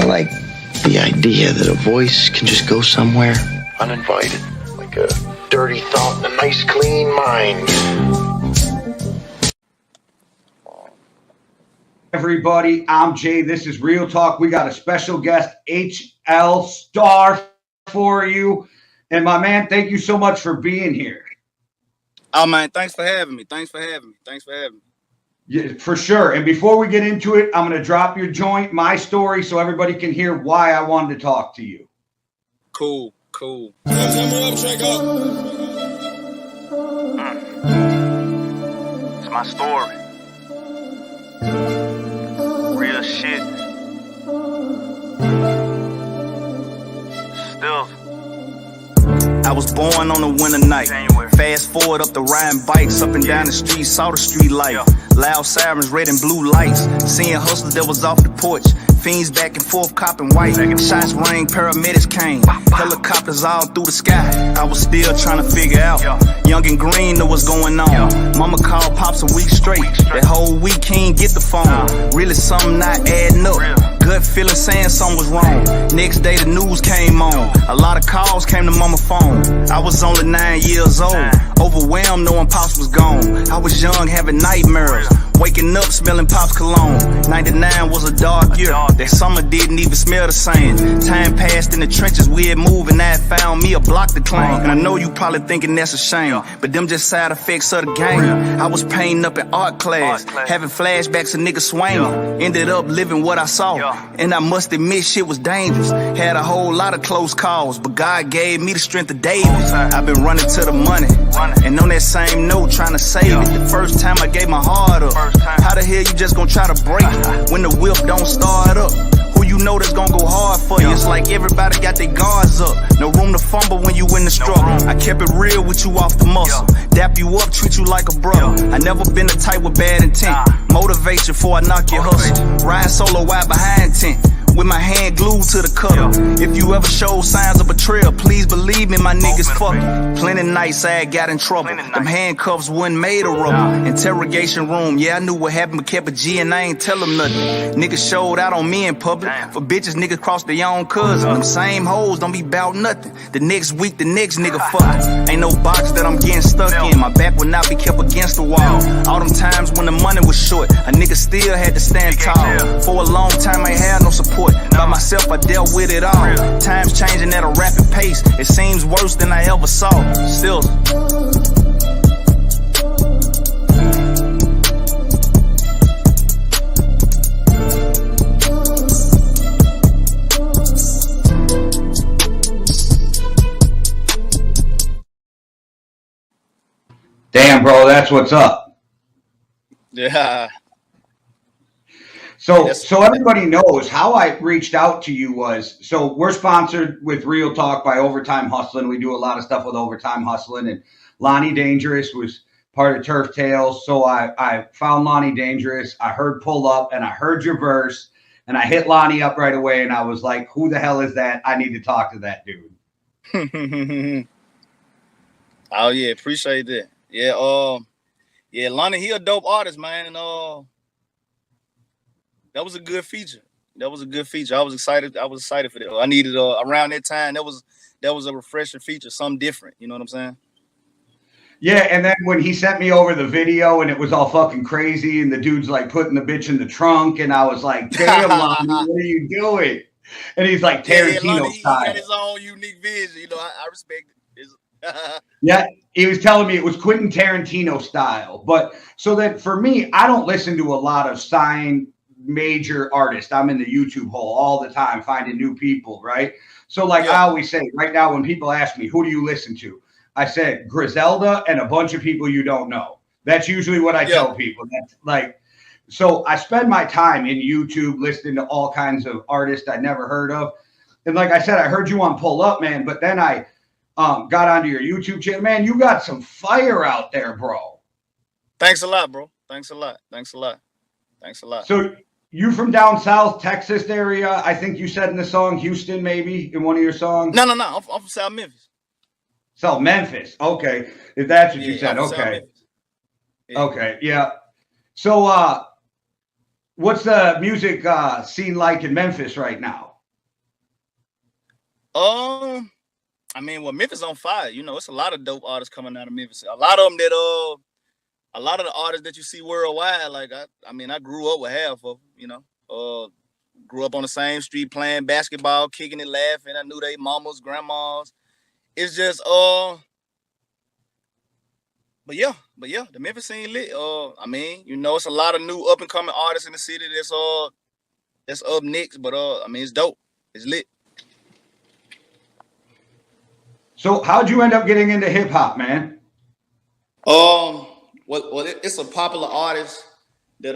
like the idea that a voice can just go somewhere uninvited, like a dirty thought in a nice, clean mind. Everybody, I'm Jay. This is Real Talk. We got a special guest, HL Star, for you. And my man, thank you so much for being here. Oh, man, thanks for having me. Yeah, for sure. And before we get into it, I'm going to drop your joint, my story, so everybody can hear why I wanted to talk to you. Cool. It's my story. Real shit. Still. I was born on a winter night. January. Fast forward up the riding bikes, up and down the street, saw the street light. Loud sirens, red and blue lights. Seeing hustlers that was off the porch. Fiends back and forth, copping white. Shots rang, paramedics came. Helicopters all through the sky. I was still trying to figure out. Young and green knew what's going on. Mama called Pops a week straight. That whole week he ain't get the phone. Really something not adding up. Gut feeling saying something was wrong. Next day the news came on. A lot of calls came to mama's phone. I was only 9 years old. Overwhelmed knowing Pops was gone. I was young having nightmares. Waking up smelling Pop's cologne. 99 was a dark year. That summer didn't even smell the same. Time passed in the trenches, we had moved and now it found me a block to claim. And I know you probably thinking that's a shame, but them just side effects of the game. I was painting up in art class, having flashbacks of niggas swinging. Ended up living what I saw, and I must admit shit was dangerous. Had a whole lot of close calls, but God gave me the strength of David. I've been running to the money, and on that same note trying to save it. The first time I gave my heart up. How the hell you just gonna try to break it when the whip don't start up? Who you know that's gonna go hard for you? It's like everybody got their guards up. No room to fumble when you in the struggle. I kept it real with you off the muscle. Dap you up, treat you like a brother. I never been the type with bad intent. Motivate you before I knock your hustle. Ride solo wide behind tent. With my hand glued to the cutter. If you ever show signs of betrayal, please believe me, my niggas fuck it. Plenty nights I got in trouble. Them handcuffs wasn't made of rubber. Interrogation room, yeah, I knew what happened, but kept a G and I ain't tell them nothing. Niggas showed out on me in public. For bitches, niggas cross their own cousin. Them same hoes don't be bout nothing. The next week, the next nigga fuck. Ain't no box that I'm getting stuck in. My back would not be kept against the wall. All them times when the money was short, a nigga still had to stand tall. For a long time, I ain't had no support. By myself, I dealt with it all. Times changing at a rapid pace. It seems worse than I ever saw. Still. Damn, bro, that's what's up. Yeah. So everybody knows how I reached out to you was, so we're sponsored with Real Talk by Overtime Hustling. We do a lot of stuff with Overtime Hustling, and Lonnie Dangerous was part of Turf Tales. So I found Lonnie Dangerous. I heard Pull Up and I heard your verse and I hit Lonnie up right away. And I was like, who the hell is that? I need to talk to that dude. Oh yeah, appreciate that. Yeah, Lonnie, he a dope artist, man, and that was a good feature. I was excited for that. I needed around that time. That was a refreshing feature, something different. You know what I'm saying? Yeah, and then when he sent me over the video and it was all fucking crazy, and the dude's like putting the bitch in the trunk, and I was like, "Damn, Lonnie, what are you doing?" And he's like Tarantino style. He got his own unique vision. You know, I respect it. Yeah, he was telling me it was Quentin Tarantino style. But so that for me, I don't listen to a lot of signed major artists. I'm in the YouTube hole all the time finding new people, right? So like I always say right now when people ask me, who do you listen to? I said Griselda and a bunch of people you don't know. That's usually what I tell people. That's like, so I spend my time in YouTube listening to all kinds of artists I never heard of. And like I said, I heard you on Pull Up, man, but then I got onto your YouTube channel. Man, you got some fire out there, bro. Thanks a lot, bro. Thanks a lot. So you from down south, Texas area? I think you said in the song Houston, maybe in one of your songs. No. I'm from South Memphis. South Memphis. Okay, if that's what you said. Okay. Yeah. Okay. Yeah. So, what's the music scene like in Memphis right now? I mean, well, Memphis on fire. You know, it's a lot of dope artists coming out of Memphis. A lot of them that a lot of the artists that you see worldwide, like I mean, I grew up with half of them. You know, grew up on the same street playing basketball, kicking it, laughing. I knew they mamas, grandmas. It's just but yeah, the Memphis scene lit. I mean, you know, it's a lot of new up and coming artists in the city that's up next. But I mean, it's dope. It's lit. So how'd you end up getting into hip hop, man? Well, it's a popular artist that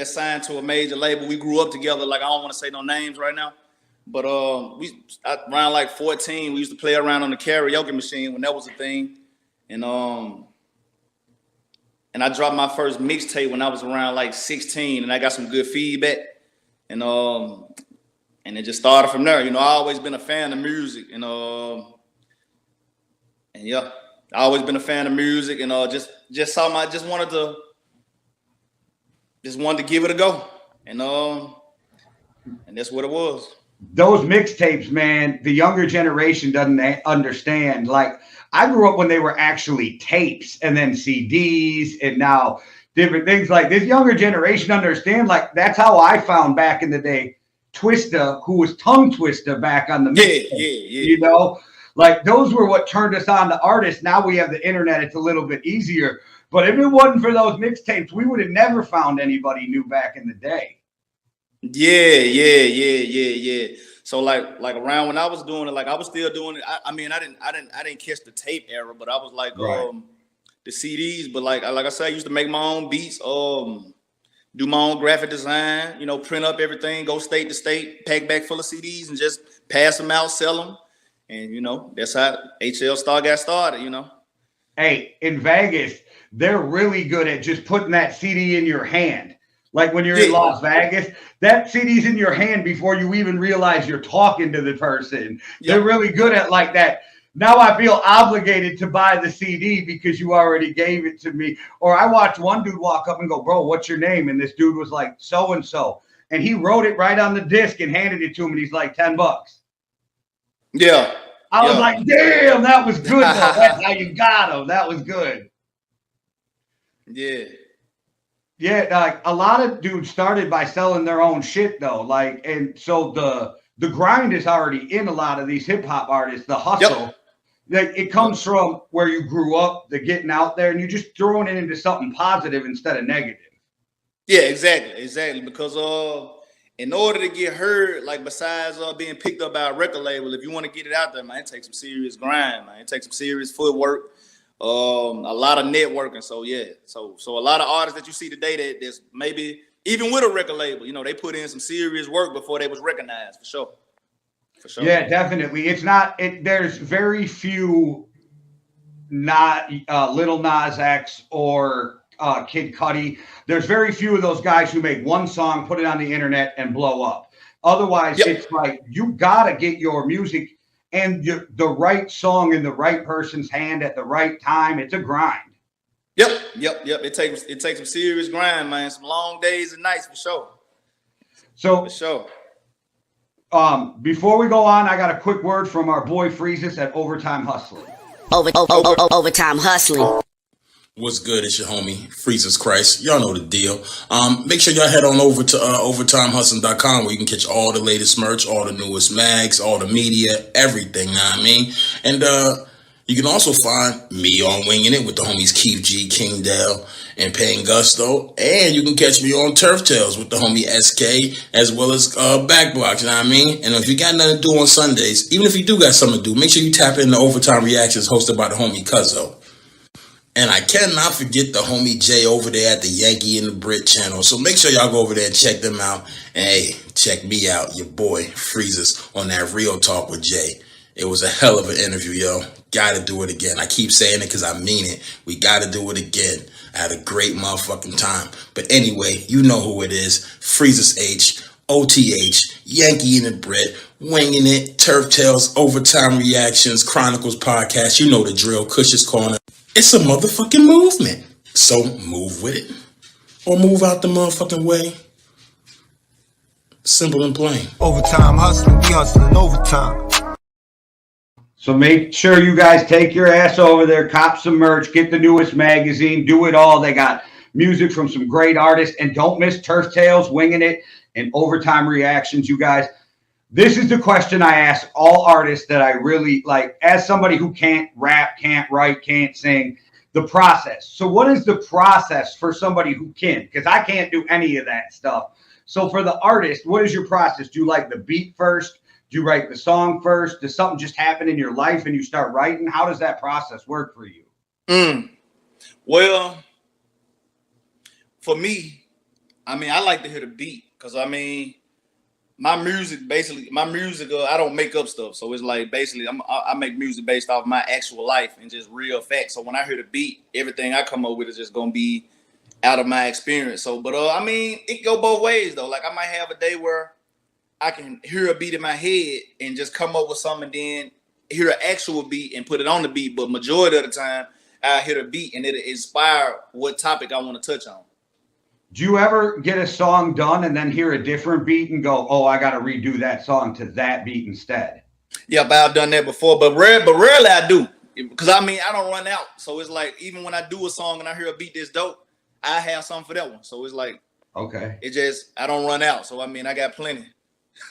signed to a major label. We grew up together. Like, I don't want to say no names right now, but around like 14, we used to play around on the karaoke machine when that was a thing, and I dropped my first mixtape when I was around like 16, and I got some good feedback, and it just started from there. You know, I always been a fan of music, and yeah, I always been a fan of music, and just wanted to give it a go, and that's what it was. Those mixtapes, man, the younger generation doesn't understand. Like, I grew up when they were actually tapes and then CDs and now different things. Like, this younger generation understand. Like, that's how I found back in the day Twista, who was Tongue Twister back on the mixtape. Yeah. You know, like, those were what turned us on to artists. Now we have the internet; it's a little bit easier. But if it wasn't for those mixtapes, we would have never found anybody new back in the day. Yeah. So like around when I was doing it, like I was still doing it. I mean, I didn't catch the tape era, but I was like the CDs. But like I said, I used to make my own beats, do my own graphic design, you know, print up everything, go state to state, pack back full of CDs, and just pass them out, sell them, and you know that's how HL Star got started. You know. Hey, in Vegas, they're really good at just putting that CD in your hand. Like when you're in Las Vegas, that CD's in your hand before you even realize you're talking to the person. Yep. They're really good at like that. Now I feel obligated to buy the CD because you already gave it to me. Or I watched one dude walk up and go, "Bro, what's your name?" And this dude was like, "So-and-so." And he wrote it right on the disc and handed it to him. And he's like, $10. Yeah. I was like, damn, that was good, though. That's how you got him. That was good. Yeah. Yeah, like a lot of dudes started by selling their own shit though. Like, and so the grind is already in a lot of these hip hop artists, the hustle. Like it comes from where you grew up, the getting out there, and you're just throwing it into something positive instead of negative. Yeah, exactly. Because in order to get heard, like besides being picked up by a record label, if you want to get it out there, man, it takes some serious grind, man. It takes some serious footwork. A lot of networking. So yeah, so a lot of artists that you see today that's maybe even with a record label, you know, they put in some serious work before they was recognized for sure. Yeah, definitely. There's very few not Little Nas X or Kid Cudi. There's very few of those guys who make one song, put it on the internet, and blow up. Otherwise, it's like you gotta get your music and the right song in the right person's hand at the right time. It's a grind. Yep. It takes some serious grind, man. Some long days and nights for sure. So for sure. Before we go on, I got a quick word from our boy Freezus at Overtime Hustling. Overtime Hustling. What's good? It's your homie, Freezus Christ. Y'all know the deal. Make sure y'all head on over to overtimehustling.com where you can catch all the latest merch, all the newest mags, all the media, everything, know what I mean? And you can also find me on Winging It with the homies Keith G, King Dale, and Payne Gusto. And you can catch me on Turf Tales with the homie SK, as well as Backblocks, you know what I mean? And if you got nothing to do on Sundays, even if you do got something to do, make sure you tap in the Overtime Reactions hosted by the homie Cuzzo. And I cannot forget the homie Jay over there at the Yankee and the Brit channel. So make sure y'all go over there and check them out. And hey, check me out, your boy Freezus, on that Real Talk with Jay. It was a hell of an interview, yo. Gotta do it again. I keep saying it because I mean it. We gotta do it again. I had a great motherfucking time. But anyway, you know who it is. Freezus H, OTH, Yankee and the Brit, Winging It, Turf Tales, Overtime Reactions, Chronicles Podcast. You know the drill, Cush's Corner. It's a motherfucking movement. So move with it. Or move out the motherfucking way. Simple and plain. Overtime hustling, we hustling overtime. So make sure you guys take your ass over there, cop some merch, get the newest magazine, do it all. They got music from some great artists, and don't miss Turf Tales, Winging It, and Overtime Reactions, you guys. This is the question I ask all artists that I really like, as somebody who can't rap, can't write, can't sing, the process. So what is the process for somebody who can? Because I can't do any of that stuff. So for the artist, what is your process? Do you like the beat first? Do you write the song first? Does something just happen in your life and you start writing? How does that process work for you? Well, for me, I mean, I like to hear the beat because, I mean, my music, I don't make up stuff. So it's like basically I make music based off my actual life and just real facts. So when I hear the beat, everything I come up with is just going to be out of my experience. So, but I mean, it go both ways though. Like I might have a day where I can hear a beat in my head and just come up with something, and then hear an actual beat and put it on the beat. But majority of the time, I hear the beat and it'll inspire what topic I want to touch on. Do you ever get a song done and then hear a different beat and go, "Oh, I got to redo that song to that beat instead"? Yeah, but I've done that before. But rarely I do, because I mean I don't run out. So it's like even when I do a song and I hear a beat that's dope, I have something for that one. So it's like, okay, it just I don't run out. So I mean I got plenty.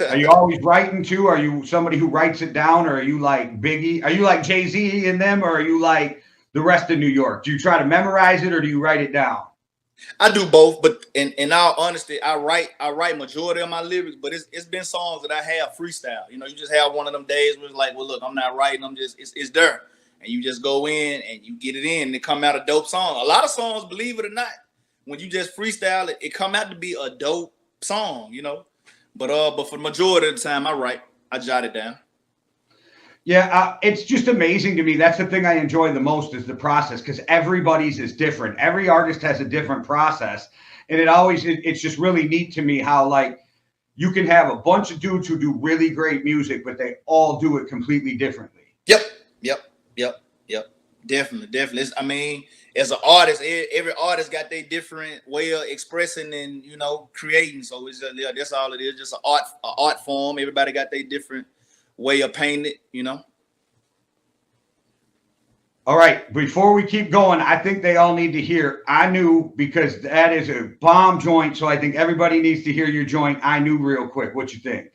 Are you always writing too? Are you somebody who writes it down, or are you like Biggie? Are you like Jay-Z in them, or are you like the rest of New York? Do you try to memorize it, or do you write it down? I do both, but in all honesty, I write majority of my lyrics, but it's been songs that I have freestyle. You know, you just have one of them days where it's like, well, look, I'm not writing, I'm just it's there, and you just go in and you get it in, and it come out a dope song. A lot of songs, believe it or not, when you just freestyle it, it come out to be a dope song, you know. But for the majority of the time, I jot it down. Yeah, it's just amazing to me. That's the thing I enjoy the most is the process, because everybody's is different. Every artist has a different process, and it's just really neat to me how like you can have a bunch of dudes who do really great music, but they all do it completely differently. Yep. Definitely. I mean, as an artist, every artist got their different way of expressing and, you know, creating. So it's that's all it is, just an art form. Everybody got their different way of painting it, you know. All right, before we keep going, I think they all need to hear I Knew, because that is a bomb joint. So I think everybody needs to hear your joint, I Knew, real quick. What you think?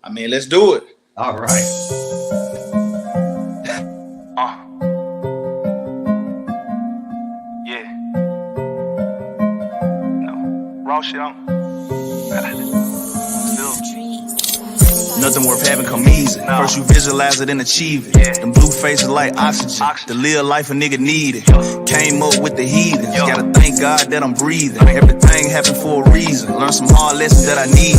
I mean, let's do it. All right. Raw shit on. Nothing worth having come easy. No. First you visualize it and achieve it. Yeah. Them blue faces like oxygen. To live life a nigga needed. Came up with the heathens. Gotta thank God that I'm breathing. Everything happened for a reason. Learn some hard lessons that I need.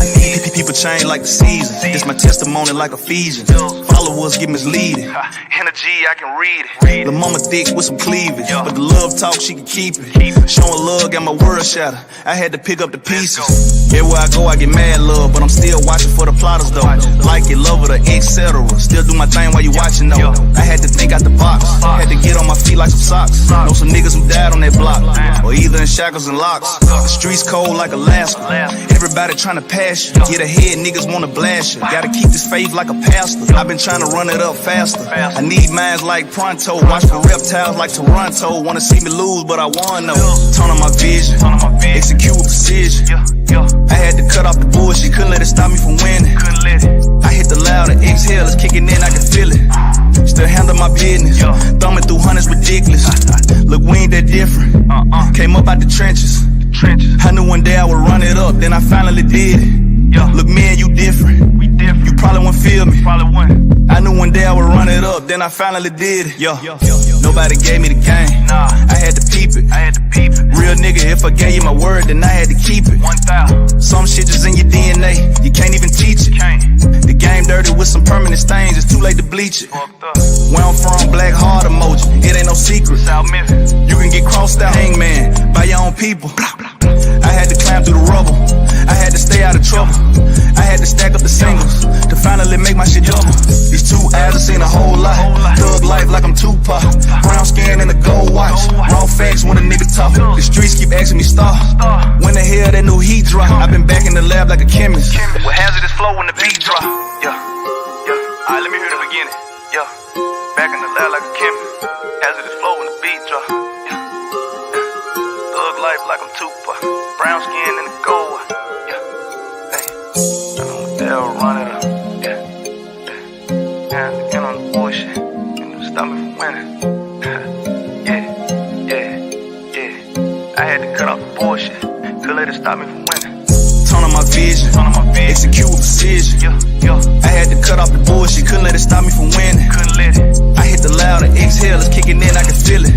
People change like the seasons. This my testimony like Ephesians. Followers get misleading. Energy, I can read it. The mama thick with some cleavage. But the love talk, she can keep it. Showing love, got my world shattered. I had to pick up the pieces. Everywhere I go, I get mad love. But I'm still watching for the plotters though. Like it, love it, or etc. Still do my thing while you watching though. I had to think out the box. Had to get on my feet like some socks. Know some niggas who died on that block, or either in shackles and locks. The streets cold like Alaska. Everybody trying to pass you. Get ahead, niggas wanna blast you. Gotta keep this faith like a pastor. I've been trying to run it up faster. I need minds like pronto. Watch for reptiles like Toronto. Wanna see me lose, but I won though. Turn on my vision. Execute with precision. I had to cut off the bullshit. Couldn't let it stop me from winning. I hit the loud and exhale, it's kicking in, I can feel it. Still handle my business, thumbing through hundreds ridiculous. Look, we ain't that different. Came up out the trenches. I knew one day I would run it up, then I finally did it. Look, me and you different. You probably won't feel me. I knew one day I would run it up, then I finally did it. Nobody gave me the game. I had to peep it. Real nigga, if I gave you my word, then I had to keep it. Some shit just in your DNA, you can't even teach it. The game dirty with some permanent stains, it's too late to bleach it. Where I'm from, black heart emoji, it ain't no secret. You can get crossed out, hangman, by your own people. I had to climb through the rubble, I had to stay out of trouble. I had to stack up the singles to finally make my shit double. These 2 eyes have seen a whole lot. Thug life like I'm Tupac. Brown skin and a gold watch. Raw facts when a nigga talk. The streets keep asking me stop. When the hell that new heat drop? I've been back in the lab like a chemist. beat drop. Yeah, yeah. Alright, let me hear the beginning. Yeah, back in the lab like a chemist. Hazardous flow when the beat drop. Yeah, yeah. Thug life like I'm Tupac. Brown skin and the gold. Yeah, hey. I know what the hell run it up. Yeah, yeah. Yeah, again on the bullshit. And stop me from winning. Yeah, yeah, yeah. I had to cut off the bullshit. Could let it stop me from winning. Turn on my vision, execute with precision. I had to cut off the bullshit, couldn't let it stop me from winning. I hit the loud and exhale, it's kicking in, I can feel it.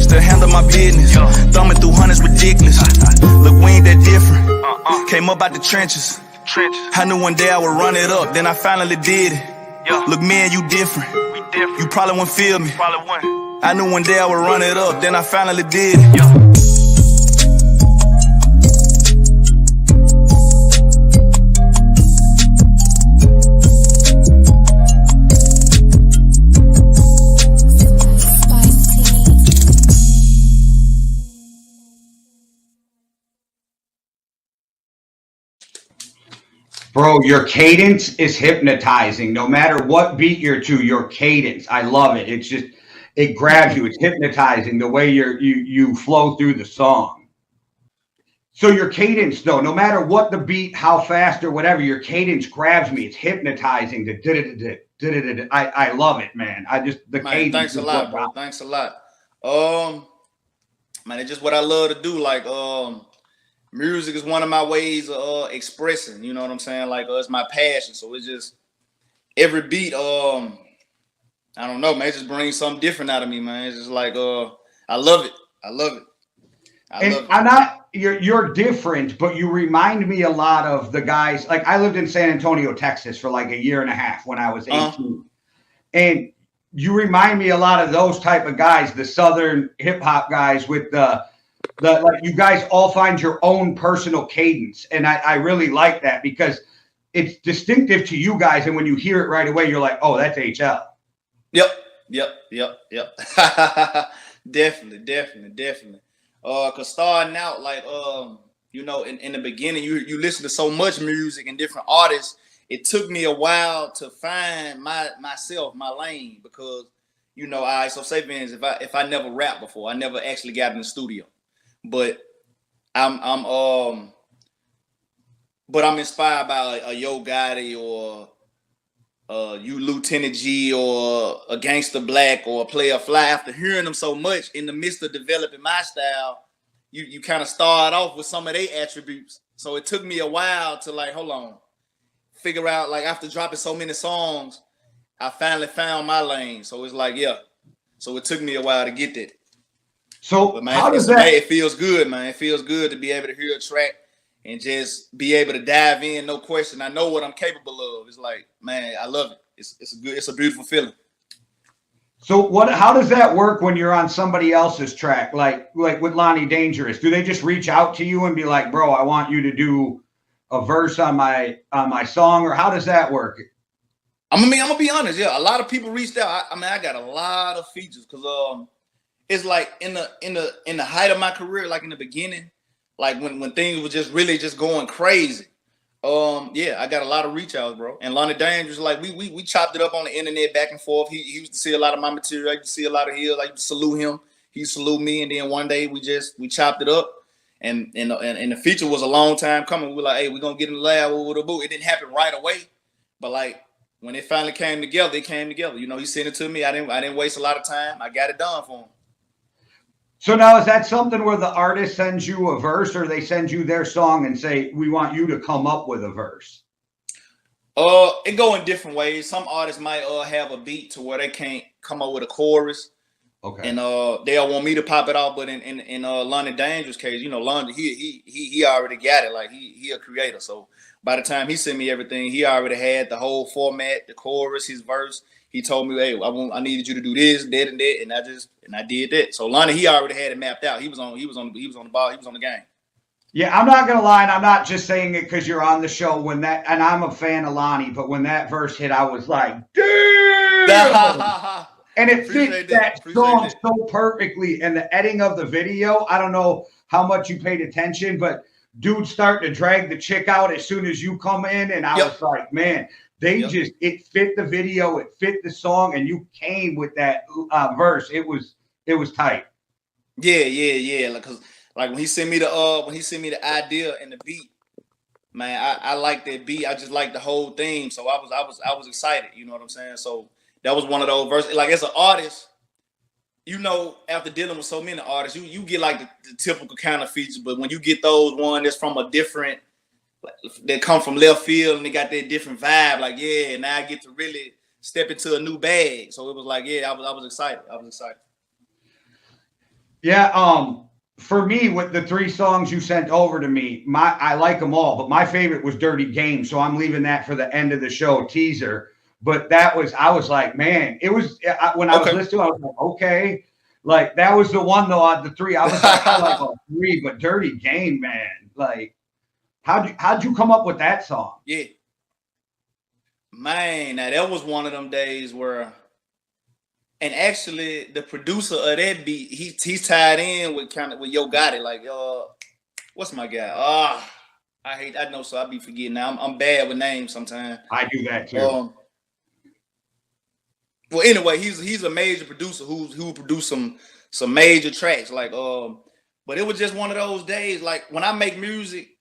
Still handle my business, thumbing through hundreds ridiculous. Look, we ain't that different. Came up out the trenches. I knew one day I would run it up, then I finally did it. Look, me and you different. You probably wouldn't feel me. I knew one day I would run it up, then I finally did it. Bro, your cadence is hypnotizing. No matter what beat you're to, your cadence, I love it. It's just, it grabs you. It's hypnotizing the way you flow through the song. So your cadence, though, no matter what the beat, how fast or whatever, your cadence grabs me. It's hypnotizing. I love it, man. The cadence. Thanks a lot, bro. Thanks a lot. Man, it's just what I love to do. Like, music is one of my ways of expressing, you know what I'm saying? Like, it's my passion. So it's just every beat, I don't know, man, it just brings something different out of me, man. It's just like, I love it. I love it. I'm not, you're different, but you remind me a lot of the guys. Like, I lived in San Antonio, Texas for like a year and a half when I was 18. And you remind me a lot of those type of guys, the Southern hip hop guys with like you guys all find your own personal cadence. And I really like that because it's distinctive to you guys. And when you hear it right away, you're like, oh, that's HL. Yep. Definitely. Cause starting out, like, you know, in the beginning, you listen to so much music and different artists. It took me a while to find myself, my lane, because, you know, so say for instance, if I never rapped before, I never actually got in the studio. But I'm inspired by a Yo Gotti or you Lieutenant G or a Gangsta Black or a Player Fly. After hearing them so much in the midst of developing my style, you kind of start off with some of their attributes. So it took me a while to like, hold on, figure out, like, after dropping so many songs, I finally found my lane. So it's like, yeah. So it took me a while to get that. So but man, how does that? It feels good, man. It feels good to be able to hear a track and just be able to dive in, no question. I know what I'm capable of. It's like, man, I love it. It's a beautiful feeling. So how does that work when you're on somebody else's track, like with Lonnie Dangerous? Do they just reach out to you and be like, bro, I want you to do a verse on my song, or how does that work? I'm gonna be honest. Yeah, a lot of people reached out. I got a lot of features because it's like in the height of my career, like in the beginning, like when things were just really just going crazy. Yeah, I got a lot of reach outs, bro. And Lonnie Dangerous, like we chopped it up on the internet back and forth. He used to see a lot of my material. I used to see a lot of his. I used to salute him. He used to salute me. And then one day we chopped it up. And the feature was a long time coming. We were like, hey, we're gonna get in the lab with a boo. It didn't happen right away, but like when it finally came together, it came together. You know, he sent it to me. I didn't waste a lot of time. I got it done for him. So now, is that something where the artist sends you a verse, or they send you their song and say, we want you to come up with a verse? It go in different ways. Some artists might have a beat to where they can't come up with a chorus. Okay. And they'll want me to pop it off. But in Lonnie Dangerous' case, you know, Lonnie, he already got it. Like he a creator. So by the time he sent me everything, he already had the whole format, the chorus, his verse. He told me, hey, I needed you to do this, that, and that, and I did that. So Lonnie, he already had it mapped out. He was on the ball, he was on the game. Yeah, I'm not gonna lie, and I'm not just saying it because you're on the show. And I'm a fan of Lonnie, but when that verse hit, I was like, damn! And it fits that song so perfectly. And the editing of the video, I don't know how much you paid attention, but dude starting to drag the chick out as soon as you come in. And I was like, man, it fit the video, it fit the song, and you came with that verse. It was tight. Yeah. Like when he sent me the idea and the beat, man, I like that beat. I just like the whole theme. So I was excited. You know what I'm saying? So that was one of those verses. Like as an artist, after dealing with so many artists, you get like the typical kind of features. But when you get those one that's from a different, that come from left field and they got that different vibe, like now I get to really step into a new bag. So it was like, I was excited. Yeah. For me, with the 3 songs you sent over to me, I like them all, but my favorite was Dirty Game. So I'm leaving that for the end of the show teaser. But I was like, man, it was when I was listening, I was like, okay. Like that was the one though, the 3. I was like, I like all 3, but Dirty Game, man. Like, how'd you come up with that song? Yeah. Man, now that was one of them days where, and actually the producer of that beat, he's tied in with Yo Gotti. Like, what's my guy? I know, so I be forgetting now. I'm bad with names sometimes. I do that too. Well, anyway, he's a major producer who produced some major tracks. Like, but it was just one of those days. Like when I make music,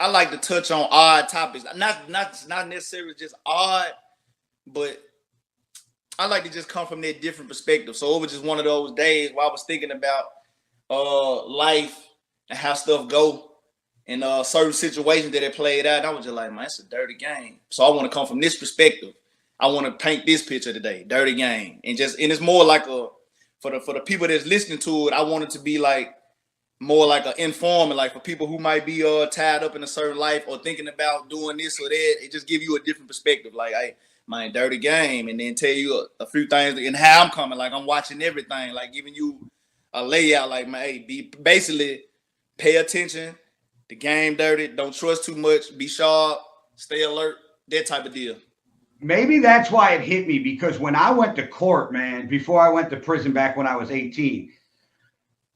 I like to touch on odd topics. Not necessarily just odd, but I like to just come from that different perspective. So it was just one of those days where I was thinking about life and how stuff go in certain situations that it played out. And I was just like, man, it's a dirty game. So I want to come from this perspective. I want to paint this picture today, dirty game. And it's more like for the people that's listening to it, I want it to be like more like an informant, like for people who might be tied up in a certain life or thinking about doing this or that. It just give you a different perspective. Like, hey, my dirty game, and then tell you a few things and how I'm coming. Like I'm watching everything, like giving you a layout. Like, man, hey, basically pay attention. The game dirty. Don't trust too much. Be sharp. Stay alert. That type of deal. Maybe that's why it hit me, because when I went to court, man, before I went to prison back when I was 18,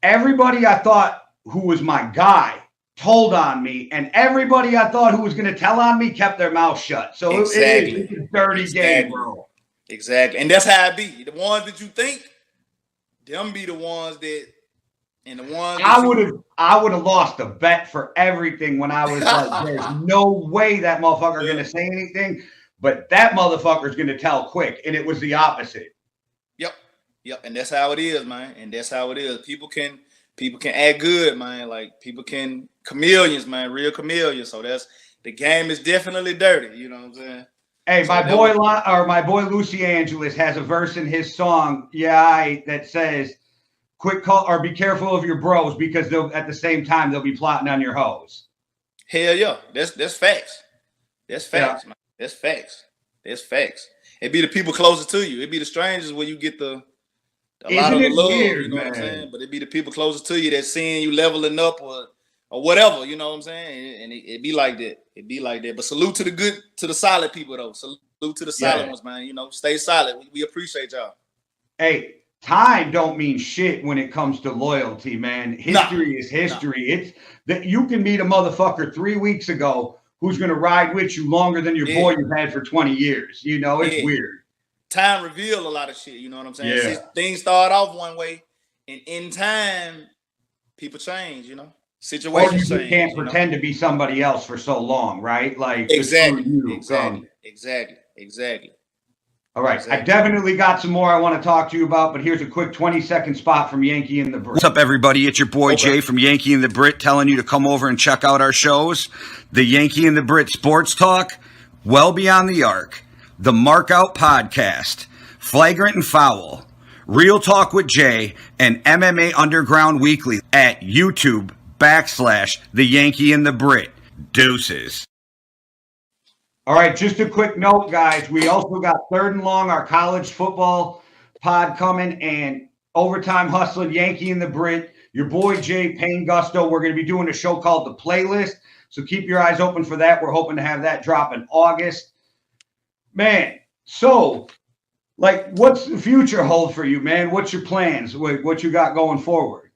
everybody I thought who was my guy told on me, and everybody I thought who was going to tell on me kept their mouth shut. So it's a dirty game, bro. Exactly. And that's how it be. The ones that you think, them be the ones that, and the ones that I would have lost a bet for everything when I was like, there's no way that motherfucker going to say anything, but that motherfucker's going to tell quick. And it was the opposite. Yep. And that's how it is, man. And that's how it is. People can act good, man. Like people can chameleons, man, real chameleons. So the game is definitely dirty. You know what I'm saying? Hey, so my boy Lucy Angeles has a verse in his song, that says, "Quick call or be careful of your bros because at the same time they'll be plotting on your hoes." Hell yeah, that's facts. That's facts, man. That's facts. It be the people closer to you. It be the strangers where you get a lot of the love, weird, you know what I'm saying? But it be the people closer to you that seeing you leveling up or whatever, you know what I'm saying? And it be like that. It be like that. But salute to the solid people though. Salute to the solid ones, man. You know, stay solid. We appreciate y'all. Hey, time don't mean shit when it comes to loyalty, man. History is history. It's that you can meet a motherfucker 3 weeks ago who's gonna ride with you longer than your boy you've had for 20 years. You know, it's weird. Time reveal a lot of shit, you know what I'm saying? Yeah. Things start off one way, and in time, people change, you know? Situations change. You can't pretend to be somebody else for so long, right? Like exactly. All right. Exactly. I definitely got some more I want to talk to you about, but here's a quick 20-second spot from Yankee and the Brit. What's up, everybody? It's your boy Jay from Yankee and the Brit telling you to come over and check out our shows. The Yankee and the Brit Sports Talk, Well Beyond the Arc, the Markout Podcast, Flagrant and Foul, Real Talk with Jay, and MMA Underground Weekly at YouTube.com/The Yankee and the Brit. Deuces. All right, just a quick note, guys. We also got Third and Long, our college football pod coming, and Overtime Hustling, Yankee and the Brit. Your boy Jay Payne Gusto. We're going to be doing a show called The Playlist, so keep your eyes open for that. We're hoping to have that drop in August. Man, so, like, what's the future hold for you, man? What's your plans? What you got going forward?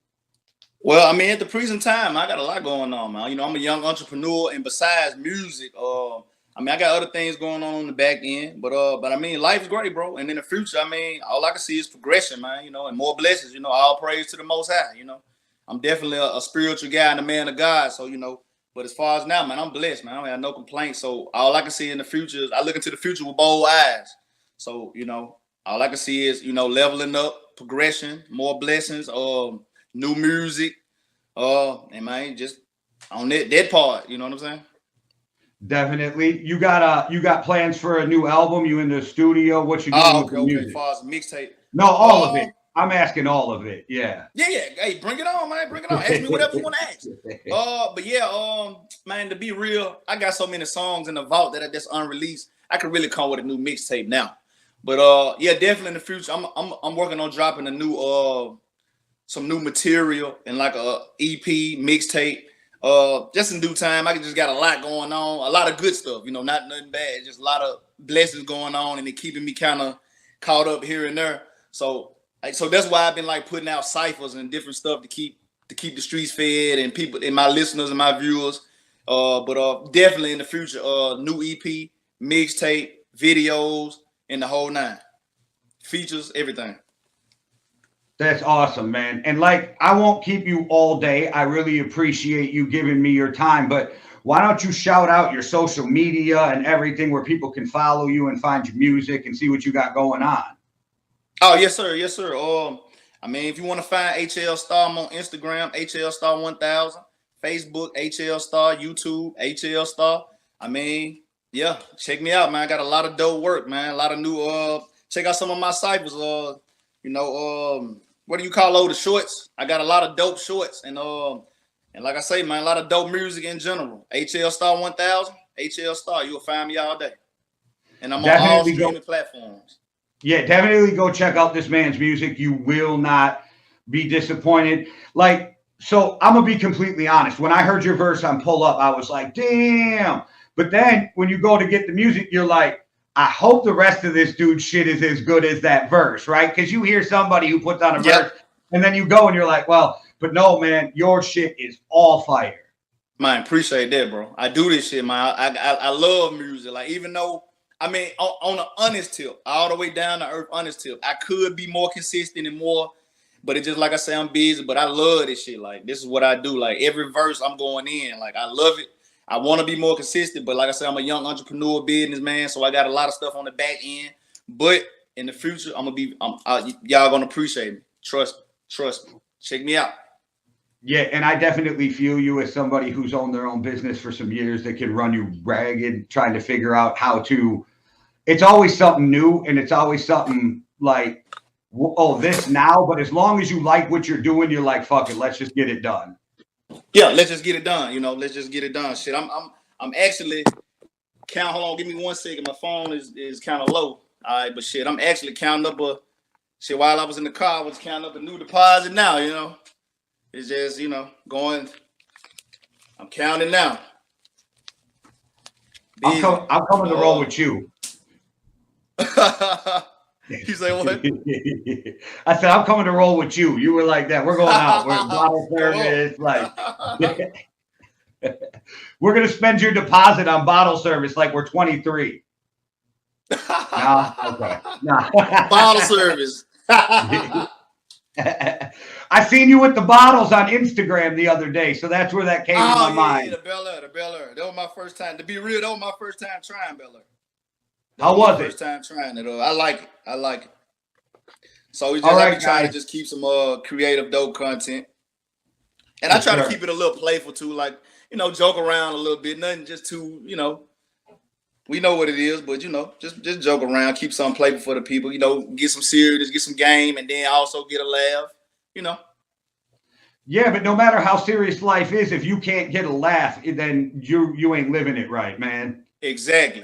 Well, I mean, at the present time, I got a lot going on, man. You know, I'm a young entrepreneur, and besides music, I mean, I got other things going on the back end. But I mean, life's great, bro. And in the future, I mean, all I can see is progression, man. You know, and more blessings. You know, all praise to the Most High. You know, I'm definitely a spiritual guy and a man of God. So you know, but as far as now, man, I'm blessed, man. I don't have no complaints. So all I can see in the future is I look into the future with bold eyes. So you know, all I can see is leveling up, progression, more blessings. New music. And man, just on that part, you know what I'm saying? Definitely. You got plans for a new album? You in the studio? What you doing Oh, with okay, the okay. music? As far as mixtape. No, all of it. I'm asking all of it. Yeah. Yeah. Hey, bring it on, man. Bring it on. Ask me whatever you want to ask. But yeah, man, to be real, I got so many songs in the vault that are just unreleased. I could really come with a new mixtape now. But yeah, definitely in the future, I'm working on dropping a new some new material and like a EP mixtape. Just in due time. I just got a lot going on, a lot of good stuff, you know, not nothing bad, just a lot of blessings going on, and it keeping me kind of caught up here and there. So that's why I've been like putting out ciphers and different stuff to keep the streets fed and people and my listeners and my viewers. But definitely in the future, new EP, mixtape, videos, and the whole nine. Features, everything. That's awesome, man. And like, I won't keep you all day. I really appreciate you giving me your time, but why don't you shout out your social media and everything where people can follow you and find your music and see what you got going on? Oh, yes, sir. Yes, sir. I mean, if you want to find HL Star, I'm on Instagram, HL Star 1000, Facebook, HL Star, YouTube, HL Star. I mean, yeah, check me out, man. I got a lot of dope work, man. A lot of new, check out some of my ciphers. What do you call those, the shorts? I got a lot of dope shorts, and like I say, man, a lot of dope music in general. HL Star 1000, HL Star, you'll find me all day, and I'm on all streaming platforms. Yeah, definitely go check out this man's music. You will not be disappointed. Like, so I'm gonna be completely honest. When I heard your verse on Pull Up, I was like, damn. But then when you go to get the music, you're like, I hope the rest of this dude's shit is as good as that verse, right? Because you hear somebody who puts on a verse, and then you go and you're like, well, but no, man, your shit is all fire. Man, appreciate that, bro. I do this shit, man. I love music. Like, even though, I mean, on an honest tip, all the way down to earth, honest tip, I could be more consistent and more, but it's just like I say, I'm busy, but I love this shit. Like, this is what I do. Like, every verse I'm going in. Like, I love it. I want to be more consistent, but like I said, I'm a young entrepreneur businessman, so I got a lot of stuff on the back end. But in the future, y'all gonna appreciate me. Trust me. Check me out. Yeah, and I definitely feel you as somebody who's owned their own business for some years that can run you ragged, trying to figure out how to. It's always something new, and it's always something like, oh, this now. But as long as you like what you're doing, you're like, fuck it, let's just get it done. Yeah, let's just get it done. You know, let's just get it done. Shit, I'm actually hold on, give me 1 second. My phone is kind of low. All right, but shit, I'm actually counting up while I was in the car, I was counting up a new deposit now, you know. It's just, going. I'm counting now. I'm coming to roll with you. You say what? I said, I'm coming to roll with you. You were like that. We're going out. We're bottle service. Like, we're going to spend your deposit on bottle service like we're 23. Nah, okay. Nah. Bottle service. I seen you with the bottles on Instagram the other day, so that's where that came to my mind. Yeah, the Bel Air. That was my first time. To be real, that was my first time trying Bel Air. How was it? First time trying it. I like it. So we just trying to just keep some creative dope content, and I try to keep it a little playful too, like joke around a little bit. Nothing just too, we know what it is, but just joke around, keep something playful for the people. Get some serious, get some game, and then also get a laugh. Yeah, but no matter how serious life is, if you can't get a laugh, then you ain't living it right, man. Exactly.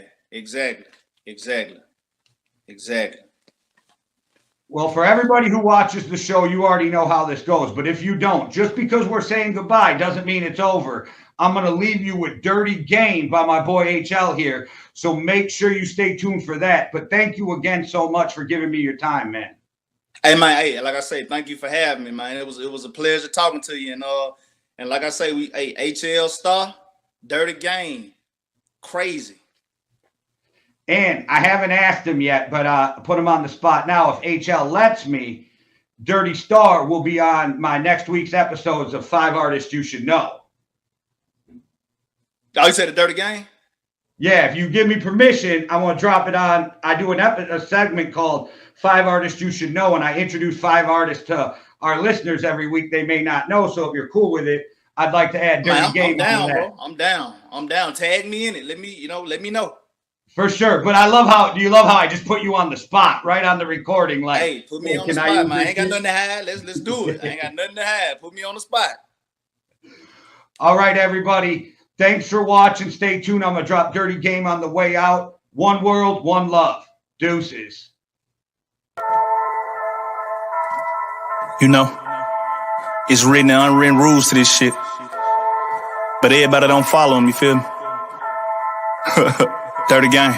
Well, for everybody who watches the show, you already know how this goes. But if you don't, just because we're saying goodbye doesn't mean it's over. I'm going to leave you with Dirty Game by my boy HL here. So make sure you stay tuned for that. But thank you again so much for giving me your time, man. Hey man, hey, like I say, thank you for having me, man. It was a pleasure talking to you, and like I say, HL Star, Dirty Game, crazy. And I haven't asked him yet, but put him on the spot now. If HL lets me, Dirty Star will be on my next week's episodes of 5 Artists You Should Know. Oh, you said the Dirty Game? Yeah, if you give me permission, I want to drop it on. I do a segment called 5 Artists You Should Know, and I introduce 5 artists to our listeners every week they may not know. So if you're cool with it, I'd like to add Dirty Game. I'm down, bro. I'm down. Tag me in it. Let me know. For sure. But do you love how I just put you on the spot, right on the recording? Like, hey, put me on the spot, man. I ain't got nothing to hide. Let's do it. I ain't got nothing to hide. Put me on the spot. All right, everybody. Thanks for watching. Stay tuned. I'm going to drop Dirty Game on the way out. One world, one love. Deuces. You know, it's written and unwritten rules to this shit. But everybody don't follow them, you feel me? Dirty Game.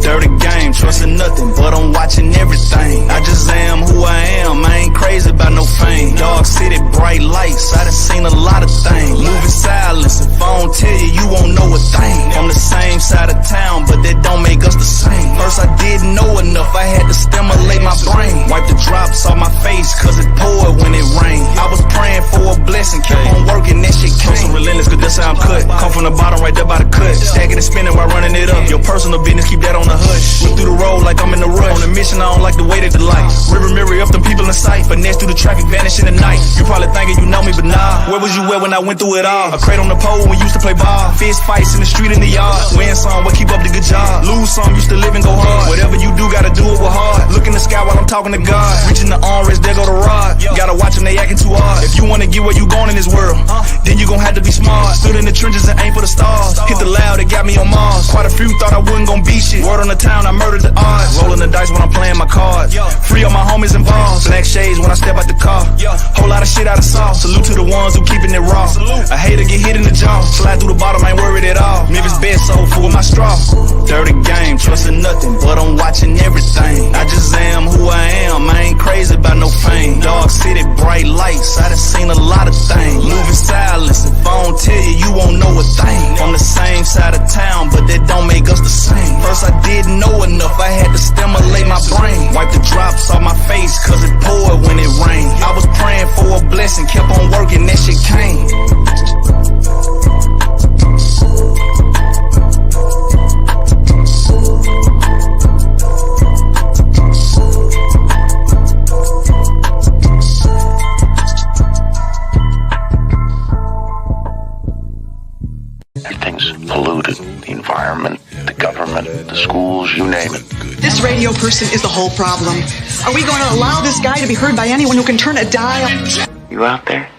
Dirty game, trusting nothing, but I'm watching everything. I just am who I am, I ain't crazy about no fame. Dog City, bright lights, I done seen a lot of things. Moving silence, if I don't tell you, you won't know a thing. On the same side of town, but that don't make us the same. First I didn't know enough, I had to stimulate my brain. Wipe the drops off my face, cause it poured when it rained. I was praying for a blessing, kept on working, that shit came. So relentless, cause that's how I'm cut. Come from the bottom, right there by the cut. Stacking and spinning while running it up. Your personal business, keep that on the hush. Whip through the road like I'm in a rush. On a mission, I don't like the way that the light. River mirror up them people in sight. Finesse through the traffic, vanish in the night. You probably thinking you know me, but nah. Where was you at when I went through it all? A crate on the pole when we used to play ball. Fist fights in the street in the yard. Win some, but keep up the good job. Lose some, used to live and go hard. Whatever you do, gotta do it with heart. Look in the sky while I'm talking to God. Reaching the armrest, there go the rod. Gotta watch them, they acting too hard. If you wanna get where you going in this world, then you gon' have to be smart. Stood in the trenches and aim for the stars. Hit the loud, it got me on Mars. Quite a few thought I wasn't gon' be shit. Word on the town, I murdered the odds. Rolling the dice when I'm playing my cards. Free all my homies involved. Black shades when I step out the car. Whole lot of shit out of sauce. Salute to the ones who keeping it raw. A hater get hit in the jaw. Slide through the bottom, ain't worried at all. Memphis bed so full of my straw. Dirty game, trusting nothing, but I'm watching everything. I just am who I am, I ain't crazy about no fame. Dog City, bright lights, I done seen a lot of things. Moving silence, if I don't tell you, you won't know a thing. On the same side of town, but that don't make us the same. First I didn't know enough, I had to stimulate my brain. Wipe the drops off my face, cause it poured when it rained. I was praying for a blessing, kept on working, that shit came. Everything's polluted. The environment, the government, the schools, you name it. This radio person is the whole problem. Are we going to allow this guy to be heard by anyone who can turn a dial? You out there?